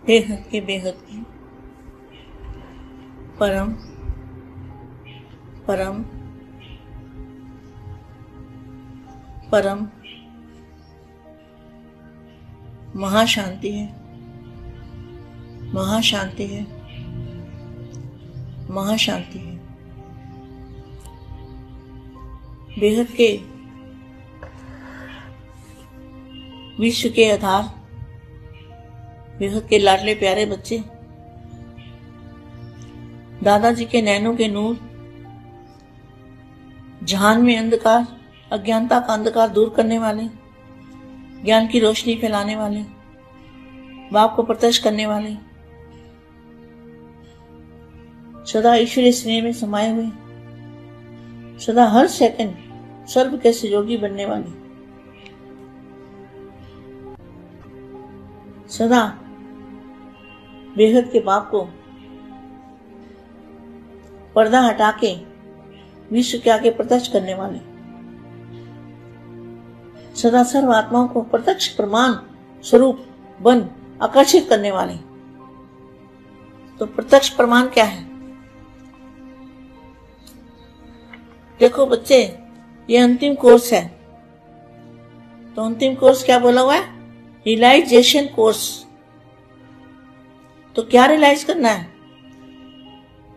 बेहद के बेहद की परम परम परम महाशांति है, महाशांति है, महाशांति है। बेहद के विश्व के आधार, बेहद के लाडले प्यारे बच्चे, दादाजी के नैनों के नूर, जहान में अंधकार, अज्ञानता का अंधकार दूर करने वाले, ज्ञान की रोशनी फैलाने वाले, बाप को प्रत्यक्ष करने वाले, सदा ईश्वरीय स्नेह में समाये हुए, सदा हर सेकंड सर्व के सहयोगी बनने वाले, सदा बेहद के बाप को पर्दा हटा के विश्व के आगे प्रत्यक्ष करने वाले, सदा सर्व आत्माओं को प्रत्यक्ष प्रमाण स्वरूप बन आकर्षित करने वाले। तो प्रत्यक्ष प्रमाण क्या है? देखो बच्चे, ये अंतिम कोर्स है। तो अंतिम कोर्स क्या बोला हुआ है? Realization course. तो क्या रियलाइज करना है?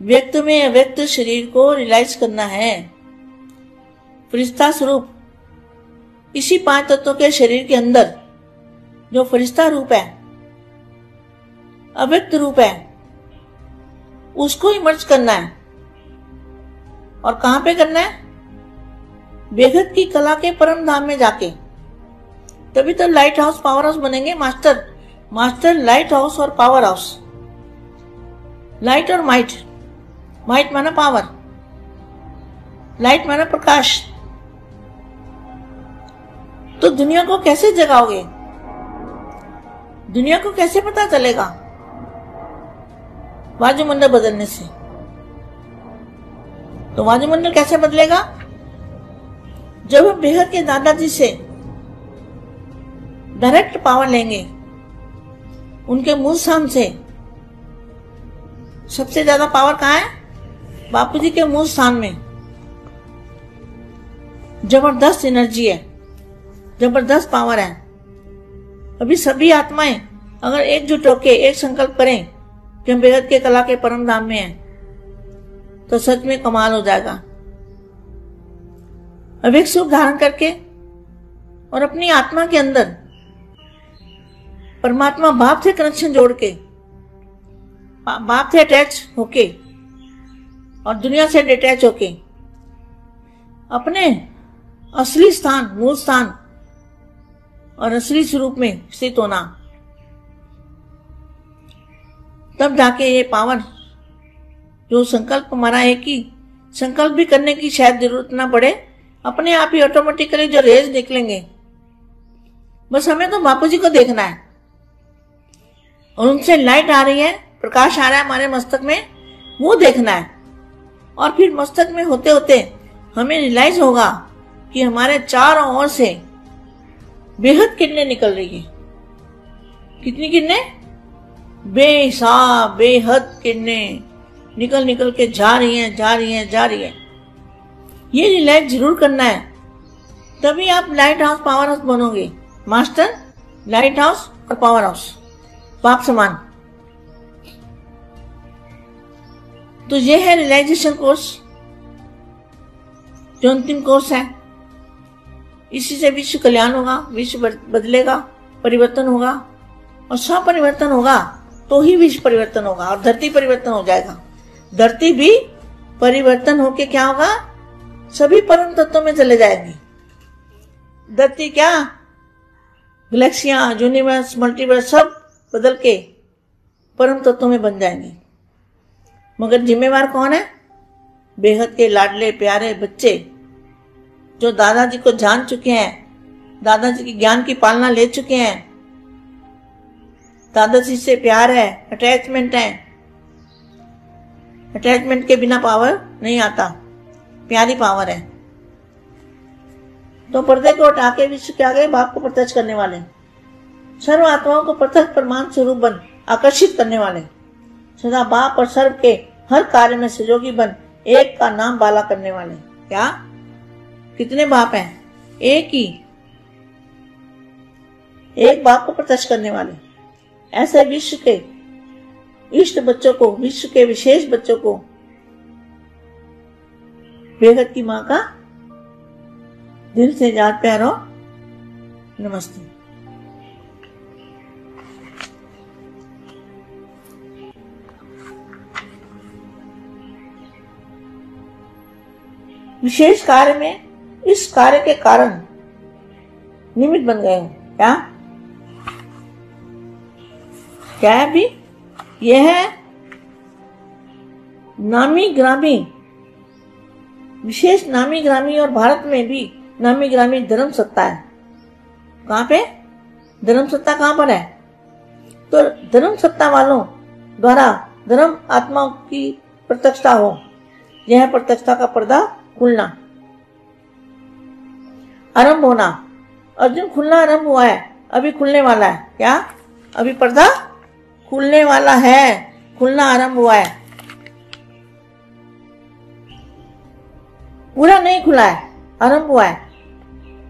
व्यक्त में अव्यक्त शरीर को रियलाइज करना है। फरिश्ता स्वरूप इसी 5 तत्वों के शरीर के अंदर जो फरिश्ता रूप है, अव्यक्त रूप है, उसको इमर्ज करना है। और कहां पे करना है? बेहद की कला के परम धाम में जाके। तभी तो लाइट हाउस पावर हाउस बनेंगे। मास्टर लाइट हाउस और पावर हाउस। लाइट और माइट, माइट माना पावर, लाइट माना प्रकाश। तो दुनिया को कैसे जगाओगे? दुनिया को कैसे पता चलेगा? वायुमंडल बदलने से। तो वायुमंडल कैसे बदलेगा? जब हम बेहद के दादाजी से डायरेक्ट पावर लेंगे, उनके मूल स्थान से। सबसे ज्यादा पावर कहाँ है? बापूजी के मूल स्थान में। जबरदस्त एनर्जी है, जबरदस्त पावर है। अभी सभी आत्माएं अगर एकजुट होके एक संकल्प करें कि हम बेहद के कला के परम धाम में हैं, तो सच में कमाल हो जाएगा। अब एक सूप धारण करके और अपनी आत्मा के अंदर परमात्मा बाप से कनेक्शन जोड़ के, बाप से अटैच होके और दुनिया से डिटैच होके अपने असली स्थान, मूल स्थान और असली स्वरूप में स्थित होना, तब जाके ये पावर, जो संकल्प हमारा है कि संकल्प भी करने की शायद जरूरत ना पड़े, अपने आप ही ऑटोमेटिकली जो रेज निकलेंगे, बस हमें तो बापूजी को देखना है और उनसे लाइट आ रही है, प्रकाश आ रहा है हमारे मस्तक में, वो देखना है। और फिर मस्तक में होते होते हमें रियलाइज होगा कि हमारे चारों ओर से बेहद किरणें निकल रही है। कितनी किरणें? बेहिसाब बेहद किरणें निकल निकल के जा रही हैं, जा रही हैं, जा रही हैं। ये रियलाइज जरूर करना है, तभी आप लाइट हाउस पावर हाउस बनोगे। मास्टर लाइट हाउस और पावर हाउस बाप समान। तो ये है रियलाइजेशन कोर्स, जो अंतिम कोर्स है। इसी से विश्व कल्याण होगा, विश्व बदलेगा, परिवर्तन होगा। और सब परिवर्तन होगा तो ही विश्व परिवर्तन होगा और धरती परिवर्तन हो जाएगा। धरती भी परिवर्तन होके क्या होगा? सभी परम तत्वों में चले जाएंगे। धरती क्या, गैलेक्सियां, यूनिवर्स, मल्टीवर्स सब बदल के परम तत्वों में बन जाएंगे। मगर जिम्मेवार कौन है? बेहद के लाडले प्यारे बच्चे, जो दादाजी को जान चुके हैं, दादाजी की ज्ञान की पालना ले चुके हैं, दादाजी से प्यार है, अटैचमेंट है। अटैचमेंट के बिना पावर नहीं आता, प्यारी पावर है। तो पर्दे को हटा के विश्व के आगे बाप को प्रत्यक्ष करने वाले, सर्व आत्माओं को प्रत्यक्ष प्रमाण स्वरूप बन आकर्षित करने वाले, सदा बाप और सर्व के हर कार्य में सहयोगी बन एक का नाम बाला करने वाले। क्या कितने बाप हैं? एक ही, एक बाप को प्रत्यक्ष करने वाले। ऐसे विश्व के इष्ट बच्चों को, विश्व के विशेष बच्चों को बेहद की मां का दिल से याद प्यारो नमस्ते। विशेष कार्य में इस कार्य के कारण निमित्त बन गए हो। क्या क्या है अभी? यह है नामी ग्रामी, विशेष नामी ग्रामी, और भारत में भी नामी ग्रामी धर्म सत्ता है। कहां पे धर्म सत्ता कहां पर है? तो धर्म सत्ता वालों द्वारा धर्म आत्माओं की प्रत्यक्षता हो, यह प्रत्यक्षता का पर्दा खुलना, आरंभ होना। अर्जुन खुलना आरंभ हुआ है, अभी खुलने वाला है। क्या? अभी पर्दा खुलने वाला है, खुलना आरंभ हुआ है, पूरा नहीं खुला है, आरंभ हुआ है।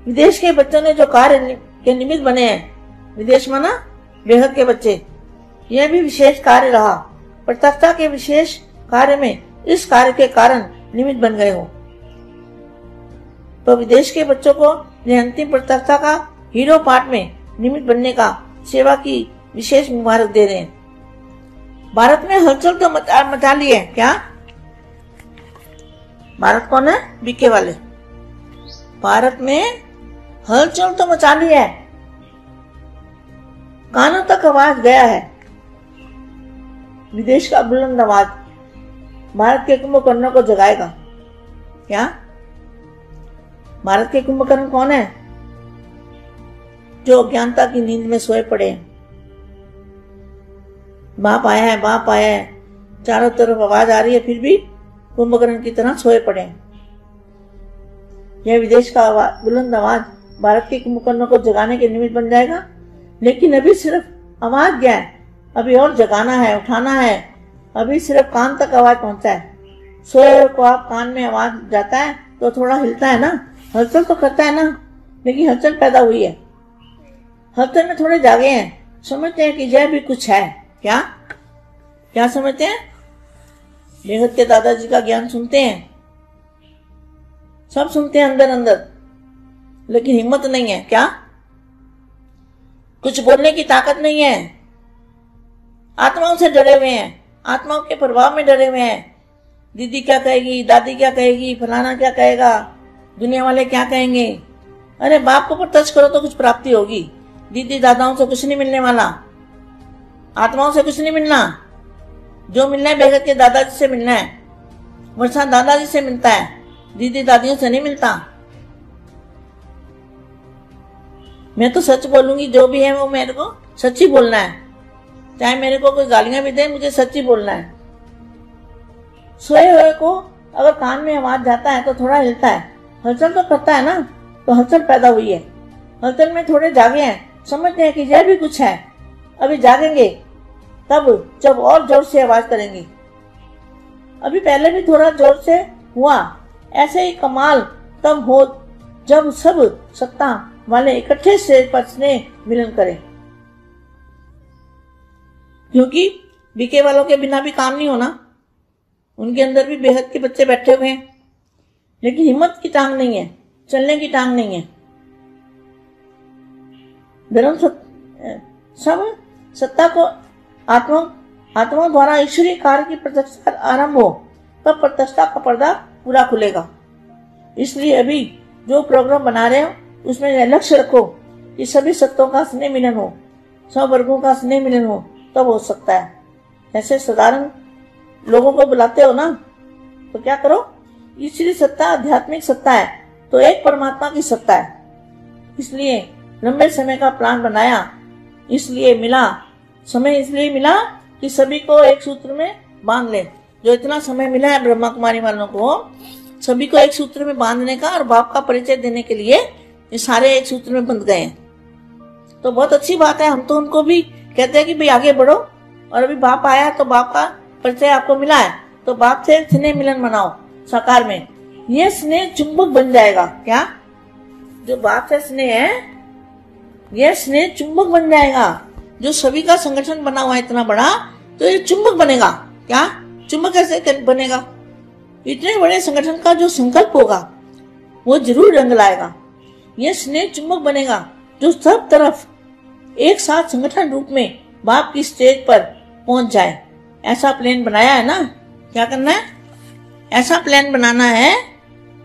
विदेश के बच्चों ने जो कार्य के निमित्त बने हैं, विदेश माना बेहद के बच्चे, यह भी विशेष कार्य रहा। प्रत्यक्षता के विशेष कार्य में इस कार्य के कारण निमित्त बन गए हो। तो विदेश के बच्चों को यह अंतिम प्रत्यक्षता का हीरो पार्ट में निमित्त बनने का सेवा की विशेष मुबारक दे रहे हैं। भारत में हलचल तो मचा ली है। क्या? भारत कौन है? बीके वाले। भारत में हलचल तो मचा ली है, कानों तक आवाज गया है। विदेश का बुलंद आवाज भारत के कुंभकर्णों को जगाएगा। क्या? भारत के कुंभकर्ण कौन है? जो अज्ञानता की नींद में सोए पड़े हैं। बाप आया है, बाप आया है, चारों तरफ आवाज आ रही है, फिर भी कुंभकर्ण की तरह सोए पड़े हैं। यह विदेश का बुलंद आवाज भारत के कुंभकर्णों को जगाने के निमित्त बन जाएगा। लेकिन अभी सिर्फ आवाज गया है, अभी और जगाना है, उठाना है। अभी सिर्फ कान तक आवाज पहुंचा है। सोए को आप कान में आवाज जाता है तो थोड़ा हिलता है ना, हलचल तो करता है ना, लेकिन हलचल पैदा हुई है। हलचल में थोड़े जागे हैं, समझते हैं कि यह भी कुछ है। क्या? क्या समझते हैं? बेहद के दादाजी का ज्ञान सुनते हैं, सब सुनते हैं अंदर अंदर, लेकिन हिम्मत नहीं है। क्या? कुछ बोलने की ताकत नहीं है। आत्माओं से डरे हुए हैं, आत्माओं के प्रभाव में डरे हुए हैं। दीदी क्या कहेगी, दादी क्या कहेगी, फलाना क्या कहेगा, दुनिया वाले क्या कहेंगे। अरे बाप को प्रत्यक्ष करो तो कुछ प्राप्ति होगी। दीदी दादाओं से कुछ नहीं मिलने वाला, आत्माओं से कुछ नहीं मिलना। जो मिलना है बेहद के दादाजी से मिलना है। वर्षा दादाजी से मिलता है, दीदी दादियों से नहीं मिलता। मैं तो सच बोलूंगी, जो भी है वो मेरे को सच्ची बोलना है, चाहे मेरे को कोई गालियां भी दे, मुझे सच्ची बोलना है। सोए हुए को अगर कान में आवाज जाता है तो थोड़ा हिलता है, हलचल तो करता है ना, तो हलचल पैदा हुई है। हलचल में थोड़े जागे हैं, समझते हैं कि यह भी कुछ है। अभी जागेंगे तब जब और जोर से आवाज करेंगे। अभी पहले भी थोड़ा जोर से हुआ, ऐसे ही कमाल तब हो जब सब सत्ता वाले इकट्ठे से पचने मिलन करें। क्योंकि बीके वालों के बिना भी काम नहीं होना। उनके अंदर भी बेहद के बच्चे बैठे हुए हैं, लेकिन हिम्मत की टांग नहीं है, चलने की टांग नहीं है। धर्म सब सत्ता को आत्मा द्वारा ईश्वरीय कार्य की प्रत्यक्षता आरंभ हो, तब प्रत्यक्षता का पर्दा पूरा खुलेगा। इसलिए अभी जो प्रोग्राम बना रहे हो उसमें लक्ष्य रखो कि सभी सत्यों का स्नेह मिलन हो, सब वर्गों का स्नेह मिलन हो, तब हो सकता है। ऐसे साधारण लोगों को बुलाते हो ना, तो क्या करो, ईश्वरीय सत्ता आध्यात्मिक सत्ता है, तो एक परमात्मा की सत्ता है। इसलिए लंबे समय का प्लान बनाया, इसलिए मिला समय, इसलिए मिला कि सभी को एक सूत्र में बांध ले। जो इतना समय मिला है ब्रह्मा कुमारी वालों को, सभी को एक सूत्र में बांधने का और बाप का परिचय देने के लिए ये सारे एक सूत्र में बंध गए हैं। तो बहुत अच्छी बात है। हम तो उनको भी कहते हैं कि भाई आगे बढ़ो, और अभी बाप आया तो बाप का परिचय आपको मिला है, तो बाप से स्नेह मिलन बनाओ साकार में। ये स्नेह चुंबक बन जाएगा। क्या? जो बाप से स्नेह है, यह स्नेह चुंबक बन जाएगा। जो सभी का संगठन बना हुआ है इतना बड़ा, तो ये चुंबक बनेगा। क्या? चुंबक कैसे बनेगा? इतने बड़े संगठन का जो संकल्प होगा वो जरूर रंग लाएगा। यह स्नेह चुंबक बनेगा जो सब तरफ एक साथ संगठन रूप में बाप की स्टेज पर पहुंच जाए। ऐसा प्लान बनाया है ना? क्या करना है? ऐसा प्लान बनाना है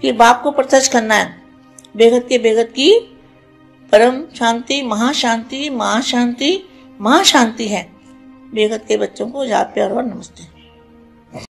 कि बाप को प्रत्यक्ष करना है। बेगत के बेगत की परम शांति, महाशांति, महाशांति, महाशांति है। बेगत के बच्चों को याद प्यार और नमस्ते।